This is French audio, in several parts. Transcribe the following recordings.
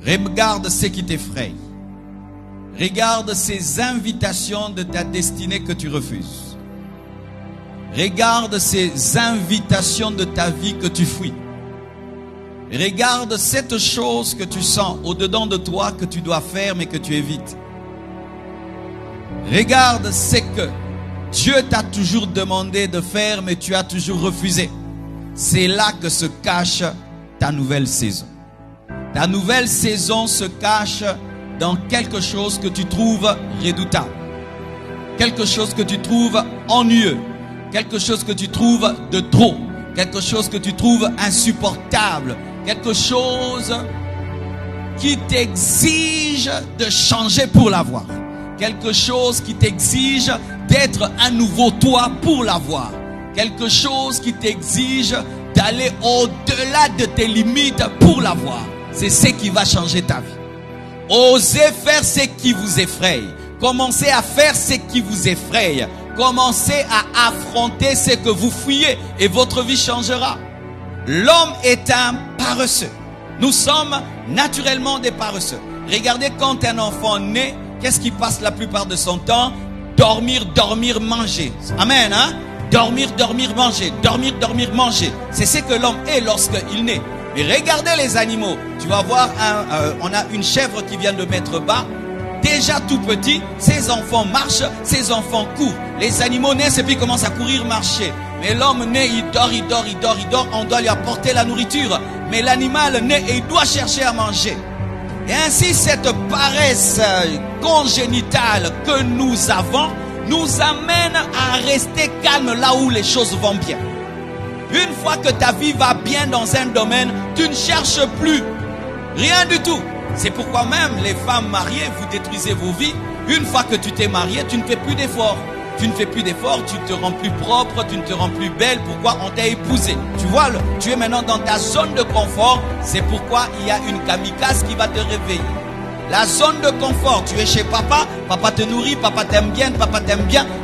Regarde ce qui t'effraie. Regarde ces invitations de ta destinée que tu refuses. Regarde ces invitations de ta vie que tu fuis. Regarde cette chose que tu sens au-dedans de toi que tu dois faire mais que tu évites. Regarde ce que Dieu t'a toujours demandé de faire mais tu as toujours refusé. C'est là que se cache ta nouvelle saison. Ta nouvelle saison se cache dans quelque chose que tu trouves redoutable. Quelque chose que tu trouves ennuyeux. Quelque chose que tu trouves de trop. Quelque chose que tu trouves insupportable. Quelque chose qui t'exige de changer pour l'avoir. Quelque chose qui t'exige d'être un nouveau toi pour l'avoir. Quelque chose qui t'exige d'aller au-delà de tes limites pour l'avoir. C'est ce qui va changer ta vie. Osez faire ce qui vous effraie. Commencez à faire ce qui vous effraie. Commencez à affronter ce que vous fuyez et votre vie changera. L'homme est un paresseux. Nous sommes naturellement des paresseux. Regardez quand un enfant naît, qu'est-ce qui passe la plupart de son temps? Dormir, dormir, manger. Amen, hein? Dormir, dormir, manger. Dormir, dormir, manger. C'est ce que l'homme est lorsqu'il naît. Mais regardez les animaux. Tu vas voir, on a une chèvre qui vient de mettre bas. Déjà tout petit, ses enfants marchent, ses enfants courent. Les animaux naissent et puis commencent à courir, marcher. Mais l'homme naît, il dort, il dort, il dort, il dort. On doit lui apporter la nourriture. Mais l'animal naît et il doit chercher à manger. Et ainsi, cette paresse congénitale que nous avons nous amène à rester calme là où les choses vont bien. Une fois que ta vie va bien dans un domaine, tu ne cherches plus rien du tout. C'est pourquoi même les femmes mariées, vous détruisez vos vies. Une fois que tu t'es marié, tu ne fais plus d'efforts. Tu ne fais plus d'efforts, tu te rends plus propre, tu ne te rends plus belle. Pourquoi? On t'a épousé. Tu vois, tu es maintenant dans ta zone de confort. C'est pourquoi il y a une kamikaze qui va te réveiller. La zone de confort, tu es chez papa, papa te nourrit, papa t'aime bien,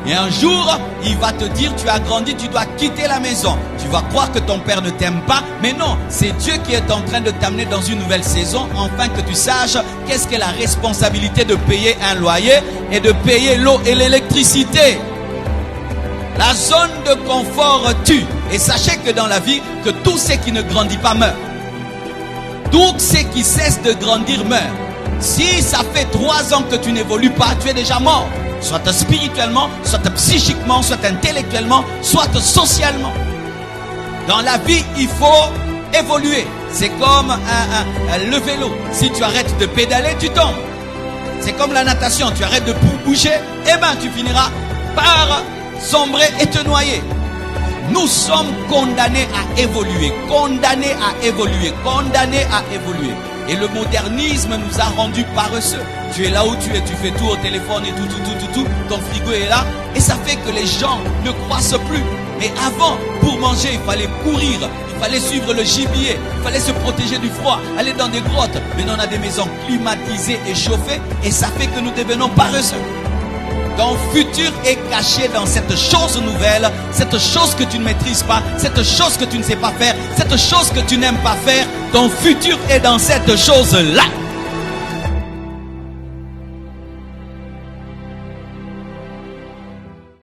et un jour, il va te dire, tu as grandi, tu dois quitter la maison. Tu vas croire que ton père ne t'aime pas, mais non, c'est Dieu qui est en train de t'amener dans une nouvelle saison, afin que tu saches qu'est-ce qu'est la responsabilité de payer un loyer et de payer l'eau et l'électricité. La zone de confort tue, et sachez que dans la vie, que tout ce qui ne grandit pas meurt. Tout ce qui cesse de grandir meurt. Si ça fait 3 ans que tu n'évolues pas, tu es déjà mort. Soit spirituellement, soit psychiquement, soit intellectuellement, soit socialement. Dans la vie, il faut évoluer. C'est comme le vélo. Si tu arrêtes de pédaler, tu tombes. C'est comme la natation. Tu arrêtes de bouger, eh ben tu finiras par sombrer et te noyer. Nous sommes condamnés à évoluer, condamnés à évoluer, condamnés à évoluer. Et le modernisme nous a rendus paresseux. Tu es là où tu es, tu fais tout au téléphone et tout. Ton frigo est là. Et ça fait que les gens ne croissent plus. Mais avant, pour manger, il fallait courir. Il fallait suivre le gibier. Il fallait se protéger du froid. Aller dans des grottes. Maintenant, on a des maisons climatisées et chauffées. Et ça fait que nous devenons paresseux. Ton futur est caché dans cette chose nouvelle, cette chose que tu ne maîtrises pas, cette chose que tu ne sais pas faire, cette chose que tu n'aimes pas faire. Ton futur est dans cette chose-là.